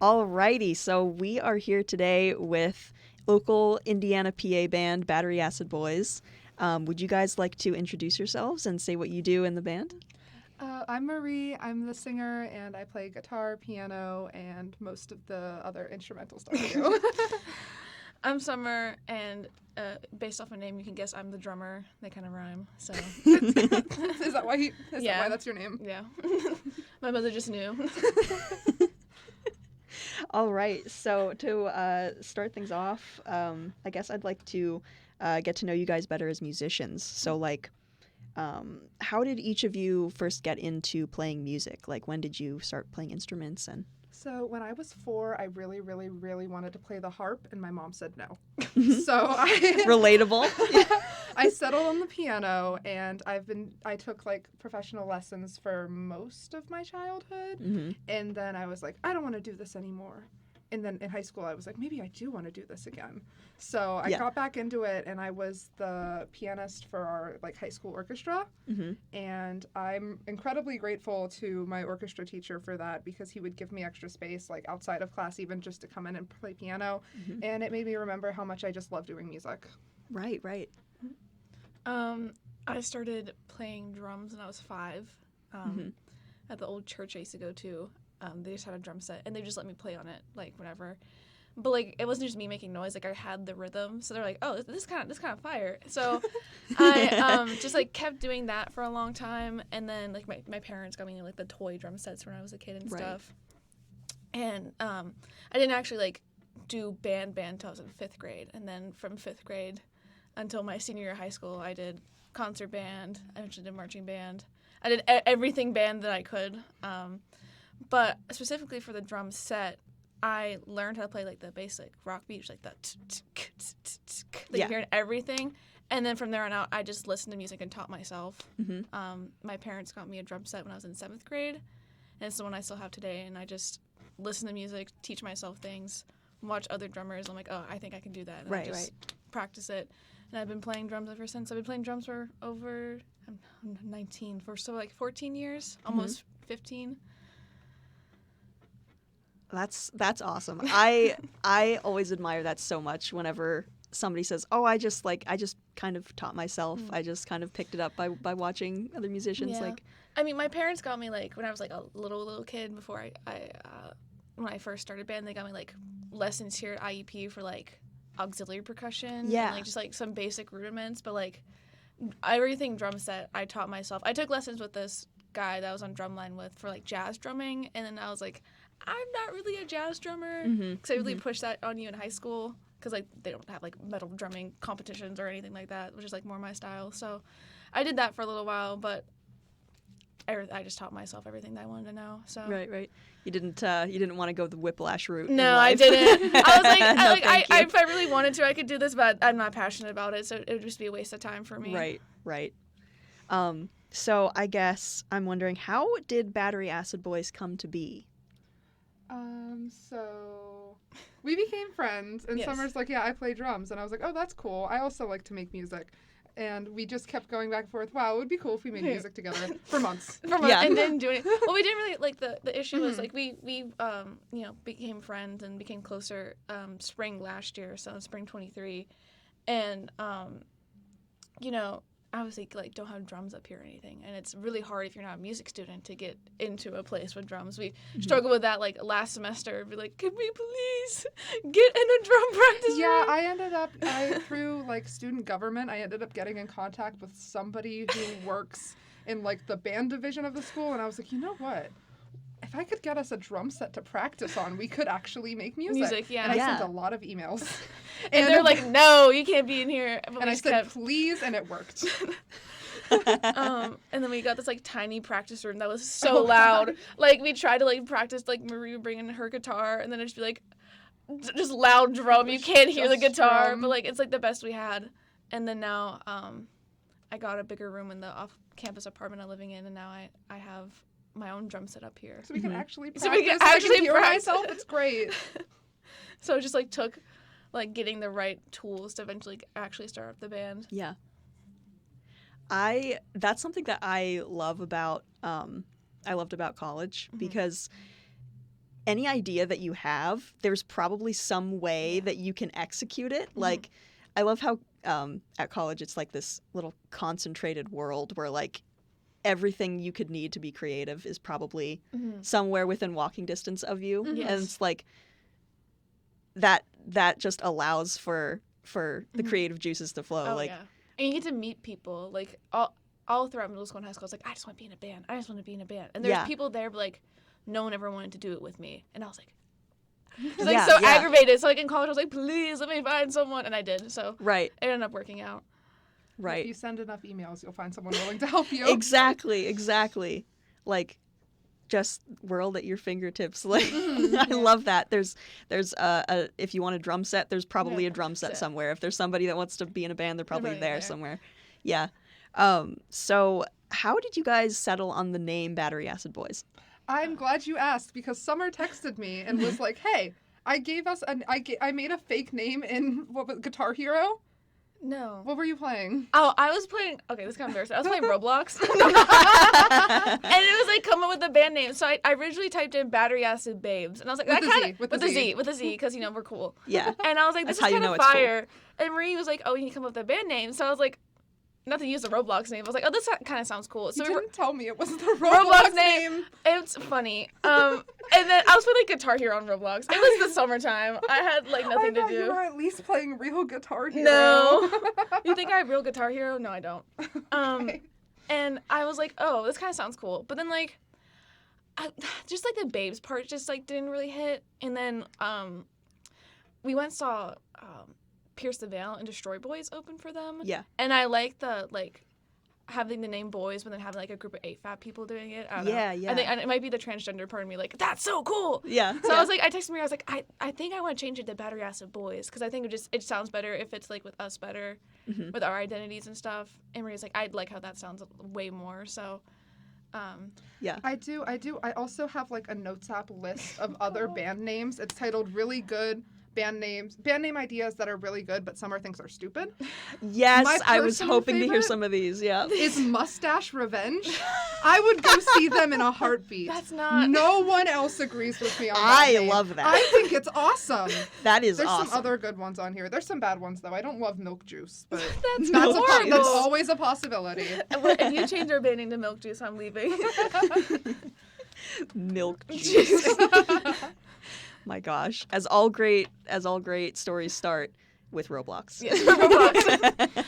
Alrighty, so we are here today with local Indiana PA band Battery Acid Boys. Would you guys like to introduce yourselves and say what you do in the band? I'm Marie. I'm the singer, and I play guitar, piano, and most of the other instrumental stuff too. I'm Summer, and based off my name, you can guess I'm the drummer. They kind of rhyme, so. Is that why? That why that's your name? Yeah. My mother just knew. All right, so to start things off, I guess I'd like to get to know you guys better as musicians. So, how did each of you first get into playing music? Like, when did you start playing instruments? And So when I was 4, I really, really, really wanted to play the harp, and my mom said no. So relatable. I settled on the piano, and I took professional lessons for most of my childhood, and then I was like, I don't want to do this anymore. And then in high school, I was like, maybe I do want to do this again. So I got back into it, and I was the pianist for our high school orchestra. And I'm incredibly grateful to my orchestra teacher for that, because he would give me extra space, outside of class, even just to come in and play piano. And it made me remember how much I just love doing music. Right. I started playing drums when I was 5 at the old church I used to go to. They just had a drum set, and they just let me play on it, whenever. But, it wasn't just me making noise. I had the rhythm. So they're like, oh, this kind of fire. So I just, kept doing that for a long time. And then, my parents got me, the toy drum sets when I was a kid and stuff. And I didn't actually, do band until I was in 5th grade. And then from 5th grade until my senior year of high school, I did concert band. I actually did marching band. I did everything band that I could. But specifically for the drum set, I learned how to play the basic rock beats, that you hear in everything. And then from there on out, I just listened to music and taught myself. My parents got me a drum set when I was in 7th grade, and it's the one I still have today. And I just listen to music, teach myself things, watch other drummers. I'm like, oh, I think I can do that. And I just practice it. And I've been playing drums ever since. I've been playing drums for over, I'm 19, for 14 years, almost 15. That's awesome. I always admire that so much whenever somebody says, "Oh, I just kind of taught myself. I just kind of picked it up by watching other musicians." Yeah. I mean, my parents got me when I was a little kid before when I first started band, they got me lessons here at IEP for auxiliary percussion and just some basic rudiments, but everything drum set I taught myself. I took lessons with this guy that I was on drumline with for jazz drumming, and then I was like, I'm not really a jazz drummer, because I really pushed that on you in high school, because they don't have metal drumming competitions or anything like that, which is more my style. So I did that for a little while, but I just taught myself everything that I wanted to know. So right. You didn't want to go the whiplash route. No, I didn't. I was if I really wanted to, I could do this, but I'm not passionate about it, so it would just be a waste of time for me. Right. So I guess I'm wondering, how did Battery Acid Boys come to be? So we became friends, and Summer's like, yeah, I play drums, and I was like, oh, that's cool. I also like to make music. And we just kept going back and forth. Wow, it would be cool if we made music together for months. And didn't do it. Well, we didn't really the issue was we became friends and became closer spring last year, so spring 23, and obviously don't have drums up here or anything, and it's really hard if you're not a music student to get into a place with drums. We struggled with that last semester. Be like, can we please get in a drum practice room? Yeah, I ended up through student government, I ended up getting in contact with somebody who works in the band division of the school, and I was like, you know what? If I could get us a drum set to practice on, we could actually make music. And I sent a lot of emails. And they're like, no, you can't be in here. But and I said, please, and it worked. And then we got this tiny practice room that was so loud. We tried to practice, Marie would bring in her guitar, and then it'd just be just loud drum. You can't hear the guitar, drum. But it's the best we had. And then now I got a bigger room in the off-campus apartment I'm living in, and now I have my own drum set up here. So we can actually practice. So we can actually hear myself. It's great. So it just took getting the right tools to eventually actually start up the band. Yeah. That's something that I love about I loved about college, because any idea that you have, there's probably some way Yeah. that you can execute it. Mhm. Like, I love how at college it's like this little concentrated world where like everything you could need to be creative is probably Mhm. somewhere within walking distance of you. Mhm. Yes. And it's like that just allows for the Mhm. creative juices to flow. Oh like yeah, and you get to meet people like all throughout middle school and high school. I was like, I just want to be in a band. I just want to be in a band. And there's Yeah. people there, but like, no one ever wanted to do it with me. And I was like, just Yeah, like so yeah. aggravated. So like in college, I was like, please let me find someone, and I did. So right, it ended up working out. If right. you send enough emails, you'll find someone willing to help you. Exactly. Like just world at your fingertips. Like Mhm, I yeah. love that. There's a if you want a drum set, there's probably Yeah, a drum set set. somewhere. If there's somebody that wants to be in a band, they're probably probably there there. somewhere. Yeah. So how did you guys settle on the name Battery Acid Boys? I'm glad you asked because Summer texted me and was like, "Hey, I made a fake name in Guitar Hero. No. What were you playing?" Oh, I was playing. Okay, this is kind of embarrassing. I was playing Roblox, and it was like come up with a band name. So I originally typed in Battery Acid Babes, and I was like, With that the kind Z, of with with the the Z. Z, with the Z, because we're cool. Yeah. And I was like, this That's how is you kind know of it's cool. fire. And Marie was like, oh, you need to come up with a band name. So I was like, not to use the Roblox name. I was like, oh, this kind of sounds cool. So You we were, didn't tell me it was the Roblox Roblox name. name. it's funny. And then I was playing like Guitar Hero on Roblox. It was the summertime. I had like I nothing to thought you do. were at least playing real Guitar Hero. No. You think I have real Guitar Hero? No, I don't. Okay. And I was like, oh, this kind of sounds cool. But then like, just like the babes part just like didn't really hit. And then we went and saw Pierce the Veil and Destroy Boys open for them. Yeah. And I like the like having the name boys, but then having like a group of 8 fat people doing it. I don't know. Yeah. I think and it might be the transgender part of me like that's so cool. Yeah. So yeah. I was like, I texted Maria. I was like, I think I want to change it to Battery Acid Boys because I think it sounds better if it's like with us better, Mhm. with our identities and stuff. And Maria's like, I'd like how that sounds way more. So, I do. I also have like a notes app list of Oh, other band names. It's titled "Really Good Band name ideas that are really good, but Summer thinks are stupid." Yes, My I was personal hoping to hear favorite some of these. Yeah. Is Mustache Revenge? I would go see them in a heartbeat. that's not. No one else agrees with me on that I name. love that. I think it's awesome. That is There's awesome. some other good ones on here. There's some bad ones though. I don't love Milk Juice, but That's that's horrible. always a possibility. If you change our band name to Milk Juice, I'm leaving. Milk juice. My gosh. As all great stories start with Roblox. Yes, Roblox.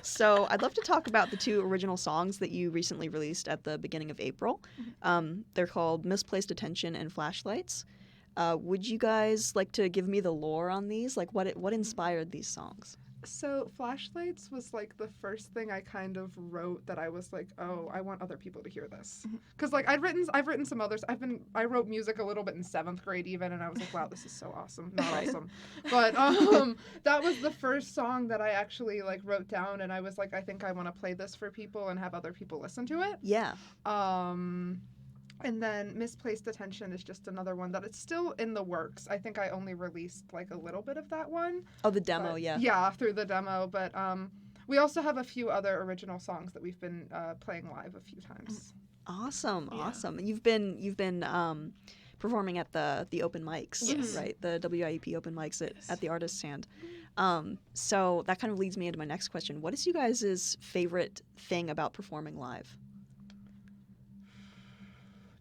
So I'd love to talk about the 2 original songs that you recently released at the beginning of April. They're called Misplaced Attention and Flashlights. Would you guys like to give me the lore on these? Like what inspired these songs? So Flashlights was like the first thing I kind of wrote that I was like, oh, I want other people to hear this. Because like I've written some others. I wrote music a little bit in 7th grade even, and I was like, wow, this is so awesome. Not awesome. But that was the first song that I actually like wrote down, and I was like, I think I want to play this for people and have other people listen to it. Yeah. And then Misplaced Attention is just another one that it's still in the works. I think I only released like a little bit of that one. Oh, the demo, But- yeah. Yeah, through the demo. But we also have a few other original songs that we've been playing live a few times. Awesome. Yeah. Awesome. You've been performing at the open mics, Yes. right? The WIEP open mics Yes. at the Artist Stand. So that kind of leads me into my next question. What is you guys' favorite thing about performing live?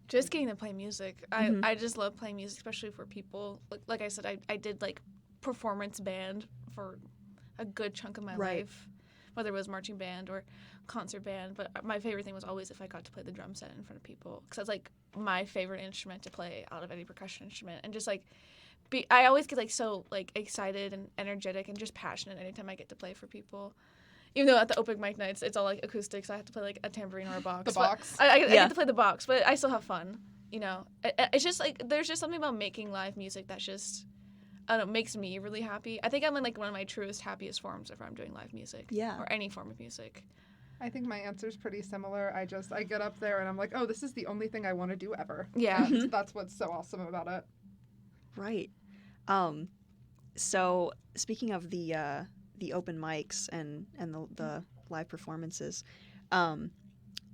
Just getting to play music. Mhm. I just love playing music, especially for people. Like I said, I did like performance band for a good chunk of my Right. life, whether it was marching band or concert band. But my favorite thing was always if I got to play the drum set in front of people, because that's like my favorite instrument to play out of any percussion instrument. And just like I always get like so like excited and energetic and just passionate anytime I get to play for people. Even though at the open mic nights it's all like acoustics, I have to play like a tambourine or a box. The But box. I Yeah. get to play the box, but I still have fun. You know, it's just like there's just something about making live music that just I don't know, makes me really happy. I think I'm in like one of my truest, happiest forms if I'm doing live music. Yeah. Or any form of music. I think my answer's pretty similar. I get up there and I'm like, oh, this is the only thing I want to do ever. Yeah. And that's what's so awesome about it. Right. So speaking of the open mics and the live performances,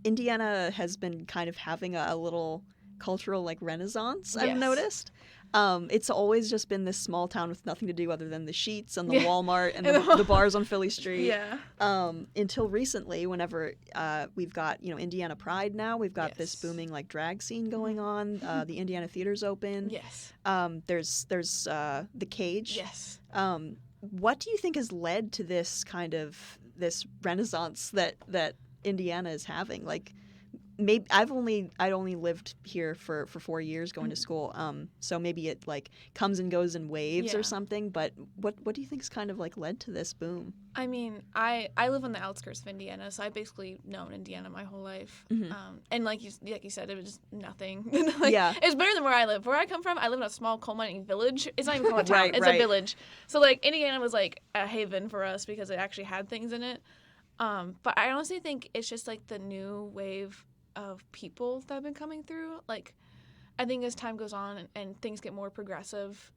Indiana has been kind of having a little cultural like renaissance. I've Yes. noticed. It's always just been this small town with nothing to do other than the Sheets and the Yeah. Walmart and And the bars on Philly Street. Yeah. Until recently, whenever we've got Indiana Pride now, we've got this Yes. booming like drag scene going on. The Indiana Theater's open. Yes. There's the Cage. Yes. What do you think has led to this kind of this renaissance that Indiana is having? Like, maybe I'd only lived here for 4 years going to school. So maybe it like comes and goes in waves Yeah. or something. But what do you think's kind of like led to this boom? I mean, I live on the outskirts of Indiana, so I basically known Indiana my whole life. Mhm. And like you said, it was just nothing. Like, Yeah. it's better than where I live. Where I come from, I live in a small coal mining village. It's not even called a town. Right, it's right. a village. So like Indiana was like a haven for us because it actually had things in it. But I honestly think it's just like the new wave of people that have been coming through. Like, I think as time goes on and things get more progressive,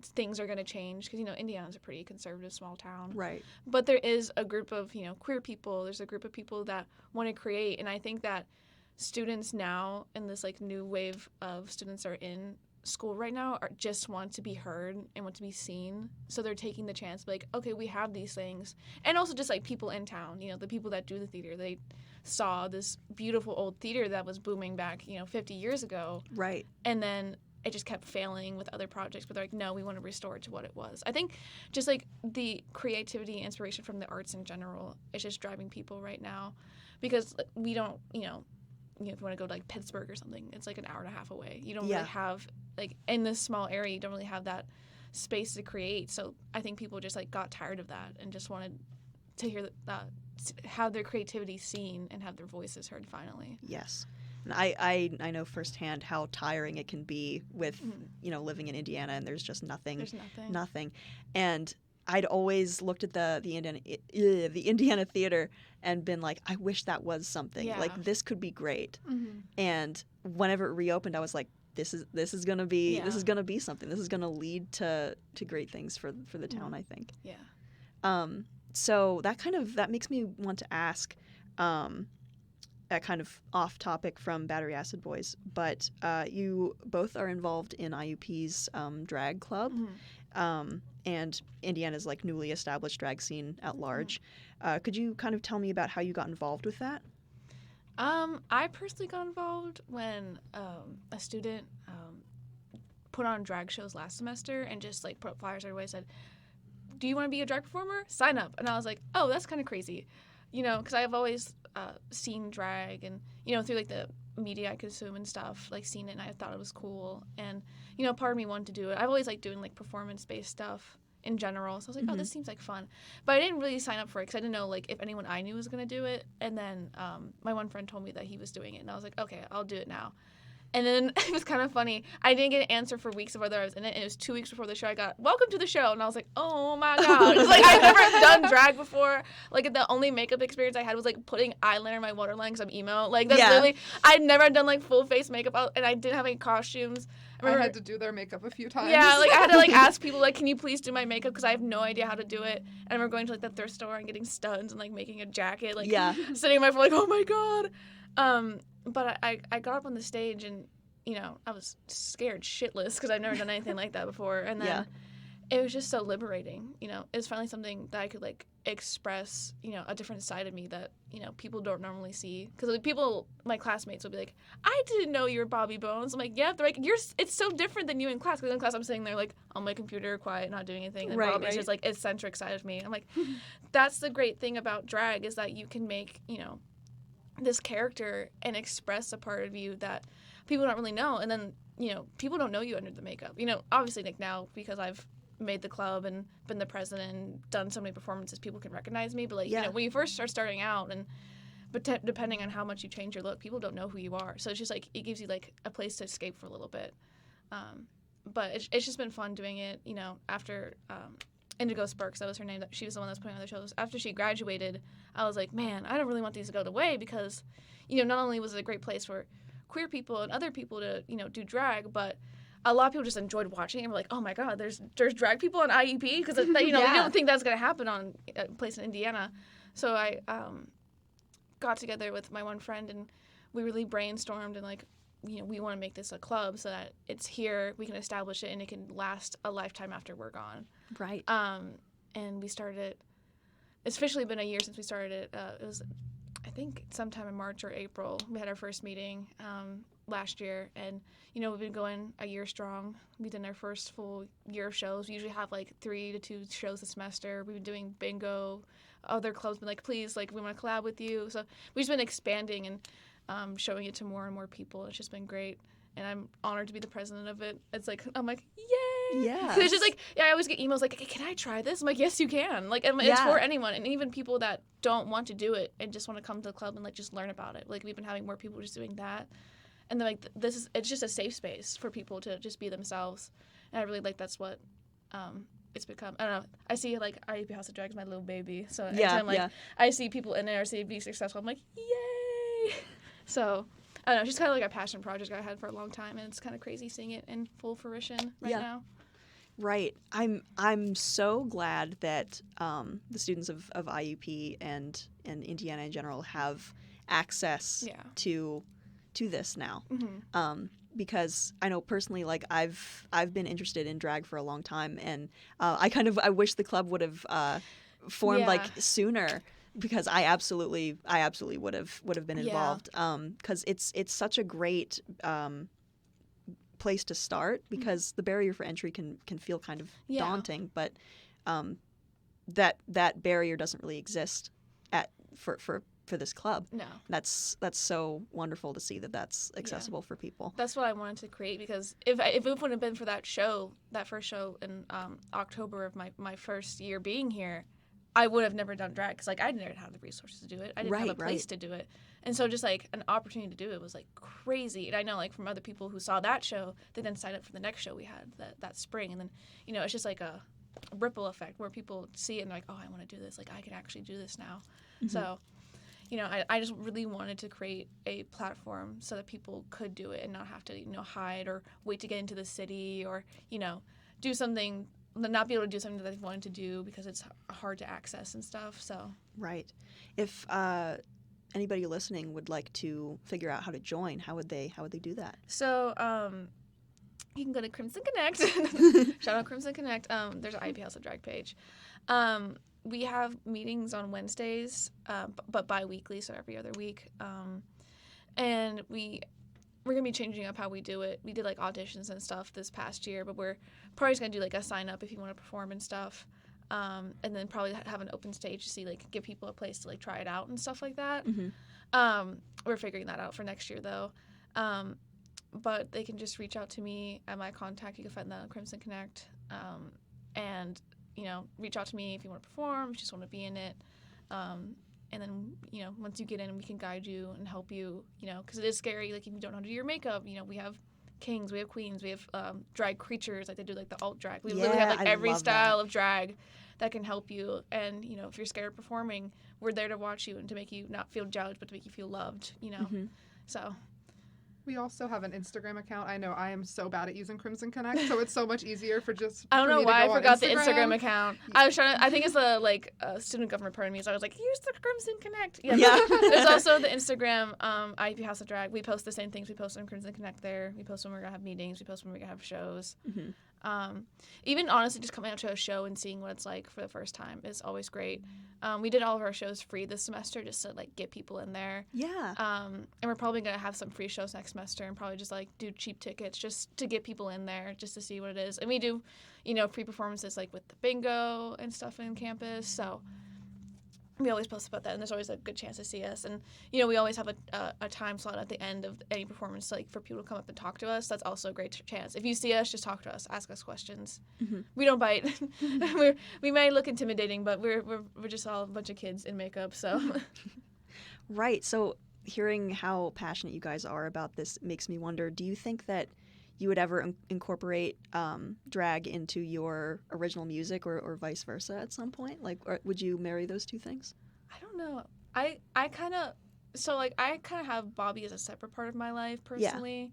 things are going to change because Indiana's a pretty conservative small town. Right. But there is a group of queer people. There's a group of people that want to create, and I think that students now in this like new wave of students that are in school right now just want to be heard and want to be seen. So they're taking the chance, like, okay, we have these things, and also just like people in town. The people that do the theater, they saw this beautiful old theater that was booming back 50 years ago, Right. and then it just kept failing with other projects, but they're like, no, we want to restore it to what it was. I think just like the creativity and inspiration from the arts in general is just driving people right now, because we don't, if you want to go to like Pittsburgh or something, it's like an hour and a half away. You don't Yeah. really have, like, in this small area, you don't really have that space to create. So I think people just like got tired of that and just wanted to hear that, have their creativity seen and have their voices heard finally. Yes. And I know firsthand how tiring it can be with living in Indiana, and there's just nothing. There's nothing. Nothing. And I'd always looked at the Indiana Theater and been like, I wish that was something. Yeah. Like, this could be great. Mm-hmm. And whenever it reopened, I was like, this is gonna be Yeah. this is gonna be something. This is gonna lead to great things for the town, I think. Yeah. So that makes me want to ask, a kind of off topic from Battery Acid Boys, but you both are involved in IUP's drag club. Mm-hmm. And Indiana's like newly established drag scene at large. Could you kind of tell me about how you got involved with that? I personally got involved when a student put on drag shows last semester and just like put flyers everywhere, said, do you want to be a drag performer? Sign up. And I was like, oh, that's kind of crazy, because I've always seen drag and through like the media I consume and stuff, like seen it, and I thought it was cool, and part of me wanted to do it. I've always liked doing like performance-based stuff in general, so I was like, oh, this seems like fun, but I didn't really sign up for it because I didn't know like if anyone I knew was gonna do it. And then my one friend told me that he was doing it, and I was like, okay, I'll do it now. And then it was kind of funny. I didn't get an answer for weeks of whether I was in it, and it was 2 weeks before the show. I got, welcome to the show, and I was like, oh my god, 'cause, like, I've never done drag before. Like, the only makeup experience I had was like putting eyeliner in my waterline because I'm emo. Like, that's literally, I'd never done like full face makeup, and I didn't have any costumes. I had to do their makeup a few times. Yeah, like I had to like ask people like, can you please do my makeup, because I have no idea how to do it. And I remember going to like the thrift store and getting studs and like making a jacket, like sitting in my phone like, oh my god. But I got up on the stage and I was scared shitless because I've never done anything like that before. And then it was just so liberating. It was finally something that I could like express, a different side of me that, people don't normally see. Because like, people, my classmates will be like, I didn't know you were Bobby Bones. I'm like, yeah. They're like, it's so different than you in class. Because in class I'm sitting there like on my computer, quiet, not doing anything. And Bobby's just like eccentric side of me. I'm like, that's the great thing about drag, is that you can make, this character and express a part of you that people don't really know. And then, people don't know you under the makeup. Obviously, like now, because I've made the club and been the president and done so many performances, people can recognize me. But like, when you first start starting out, but depending on how much you change your look, people don't know who you are. So it's just like, it gives you like a place to escape for a little bit. But it's just been fun doing it, after Indigo Sparks, that was her name. She was the one that was putting on the shows. After she graduated, I was like, man, I don't really want these to go to waste, because, not only was it a great place for queer people and other people to, do drag, but a lot of people just enjoyed watching it and were like, oh my god, there's drag people on IEP, because we don't think that's going to happen on a place in Indiana. So I got together with my one friend, and we really brainstormed and like, we want to make this a club so that it's here, we can establish it, and it can last a lifetime after we're gone. Right. And we started it. It's officially been a year since we started it. It was, I think, sometime in March or April. We had our first meeting last year, and we've been going a year strong. We did our first full year of shows. We usually have like 3 to 2 shows a semester. We've been doing bingo. Other clubs been like, please, like, we want to collab with you. So we've just been expanding and showing it to more and more people. It's just been great, and I'm honored to be the president of it. It's like, I'm like, yay! Yeah. It's just like, I always get emails like, can I try this? I'm like, yes, you can. Like, it's for anyone, and even people that don't want to do it and just want to come to the club and like just learn about it. Like, we've been having more people just doing that, and then like it's just a safe space for people to just be themselves, and I really like that's what it's become. I don't know. I see like IUP House of Drag is my little baby, so anytime like I see people in there, see it be successful, I'm like, yay! So I don't know. It's just kind of like a passion project I had for a long time, and it's kind of crazy seeing it in full fruition right now. Right. I'm so glad that the students of IUP and Indiana in general have access to this now. Mm-hmm. Because I know personally, like I've been interested in drag for a long time, and I wish the club would have formed like sooner, because I absolutely would have been involved. Because it's such a great place to start, because the barrier for entry can feel kind of daunting, but that barrier doesn't really exist for this club. No. That's so wonderful to see that that's accessible for people. That's what I wanted to create, because if it wouldn't have been for that first show in October of my first year being here, I would have never done drag, because like I didn't have the resources to do it. I didn't have a place to do it. And so just like an opportunity to do it was like crazy. And I know like from other people who saw that show, they then signed up for the next show we had that spring. And then, it's just like a ripple effect where people see it and they're like, oh, I want to do this. Like I can actually do this now. Mm-hmm. So, I just really wanted to create a platform so that people could do it and not have to, hide or wait to get into the city or, do something, not be able to do something that they've wanted to do because it's hard to access and stuff. So right. If anybody listening would like to figure out how to join, how would they do that? So you can go to Crimson Connect. Shout out Crimson Connect. There's an IUP House of Drag page. We have meetings on Wednesdays, but bi-weekly, so every other week. And we're going to be changing up how we do it. We did like auditions and stuff this past year, but we're probably just going to do like a sign up if you want to perform and stuff. And then probably have an open stage to see, like, give people a place to like try it out and stuff like that. Mm-hmm. We're figuring that out for next year though. But they can just reach out to me at my contact. You can find that on Crimson Connect. And reach out to me if you want to perform, if you just want to be in it. And then, once you get in, we can guide you and help you, because it is scary. Like, if you don't know how to do your makeup, we have kings, we have queens, we have drag creatures. Like, they do, like, the alt drag. We literally have, like, every style of drag that can help you. And, if you're scared of performing, we're there to watch you and to make you not feel judged, but to make you feel loved, Mm-hmm. So... We also have an Instagram account. I know I am so bad at using Crimson Connect, so it's so much easier for just. I don't know why I forgot the Instagram account. I was trying to. I think it's the student government part of me. So I was like, use the Crimson Connect. Yeah. There's also the Instagram IUP House of Drag. We post the same things we post on Crimson Connect there. We post when we're gonna have meetings. We post when we're gonna have shows. Mm-hmm. Even honestly, just coming out to a show and seeing what it's like for the first time is always great. We did all of our shows free this semester just to like get people in there. Yeah. And we're probably gonna have some free shows next semester and probably just like do cheap tickets just to get people in there just to see what it is. And we do, free performances like with the bingo and stuff in campus. So we always post about that, and there's always a good chance to see us. And we always have a time slot at the end of any performance, like for people to come up and talk to us. That's also a great chance. If you see us, just talk to us, ask us questions. Mm-hmm. We don't bite. we may look intimidating, but we're just all a bunch of kids in makeup. So right. So hearing how passionate you guys are about this makes me wonder: do you think that you would ever incorporate drag into your original music or vice versa at some point? Like, or would you marry those two things? I don't know. I kind of have Bobby as a separate part of my life personally.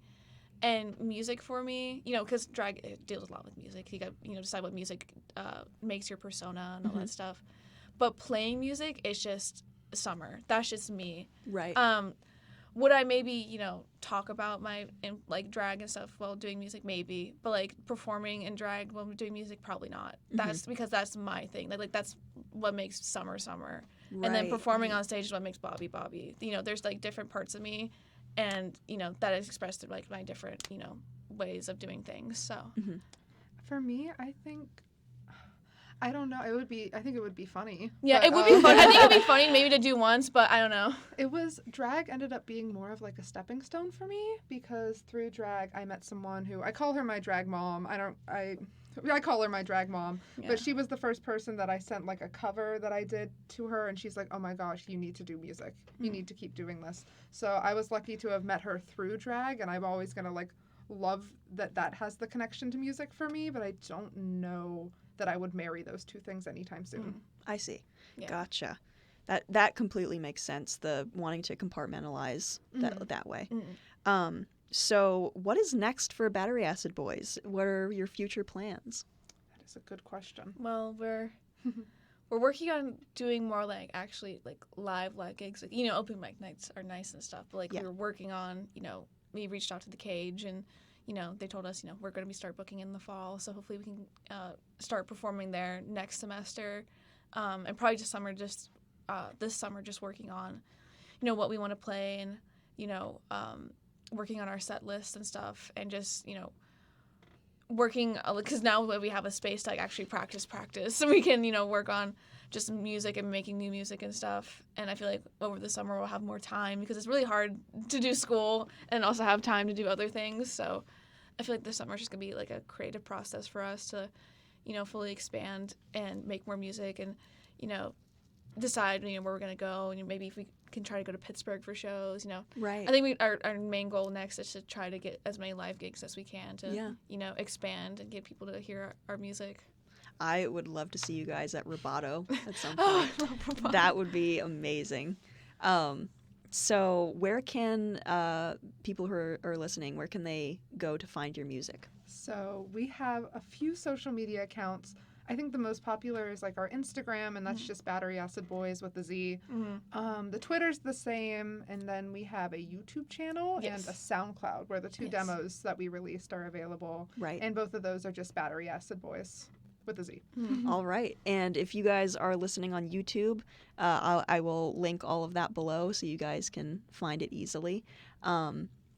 Yeah. And music for me, because drag deals a lot with music. You got, decide what music makes your persona and all mm-hmm. that stuff. But playing music is just summer. That's just me. Right. would I maybe, you know, talk about my like drag and stuff while doing music? Maybe, but like performing in drag while doing music, probably not. That's because that's my thing. Like that's what makes summer. And then performing on stage is what makes Bobby. You know, there's like different parts of me, and you know that is expressed through like my different, you know, ways of doing things. So For me, I think I don't know. I think it would be funny. Yeah, but, it would be fun. I think it would be funny maybe to do once, but I don't know. Drag ended up being more of like a stepping stone for me, because through drag I met someone who, I call her my drag mom. I call her my drag mom, but she was the first person that I sent like a cover that I did to her, and she's like, oh my gosh, you need to do music. You need to keep doing this. So I was lucky to have met her through drag, and I'm always going to like love that has the connection to music for me, but I don't know that I would marry those two things anytime soon. I see. Yeah. Gotcha. That completely makes sense, the wanting to compartmentalize that way. So what is next for Battery Acid Boyz? What are your future plans? That is a good question. Well, we're working on doing more like actually like live gigs. Like, you know, open mic nights are nice and stuff, but like we're working on, you know, we reached out to the Cage, and you know, they told us, you know, we're going to start booking in the fall, so hopefully we can start performing there next semester, and probably this summer just working on, you know, what we want to play, and you know, working on our set list and stuff, and just, you know, working, because now we have a space to like actually practice, so we can, you know, work on just music and making new music and stuff. And I feel like over the summer we'll have more time, because it's really hard to do school and also have time to do other things. So I feel like this summer is just going to be like a creative process for us to, you know, fully expand and make more music, and, you know, decide, you know, where we're going to go, and maybe if we can try to go to Pittsburgh for shows, you know. Right. I think our main goal next is to try to get as many live gigs as we can to, you know, expand and get people to hear our music. I would love to see you guys at Roboto at some point. That would be amazing. So where can people who are listening, where can they go to find your music? So we have a few social media accounts. I think the most popular is like our Instagram, and that's just Battery Acid Boyz with a Z. The Twitter's the same, and then we have a YouTube channel and a SoundCloud where the two demos that we released are available. Right. And both of those are just Battery Acid Boyz with a Z. All right. And if you guys are listening on YouTube, I will link all of that below so you guys can find it easily.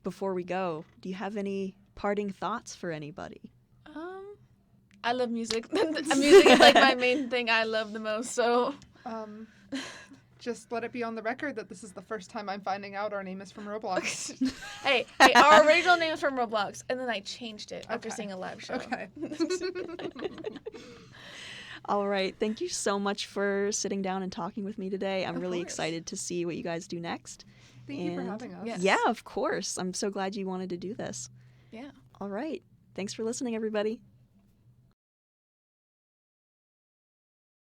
Before we go, do you have any parting thoughts for anybody? I love music. Music is like my main thing I love the most, so just let it be on the record that this is the first time I'm finding out our name is from Roblox. hey, our original name is from Roblox, and then I changed it after seeing a live show. Okay. All right. Thank you so much for sitting down and talking with me today. I'm really course. excited to see what you guys do next. Thank you for having us. Yes. Yeah, of course. I'm so glad you wanted to do this. Yeah. All right. Thanks for listening, everybody.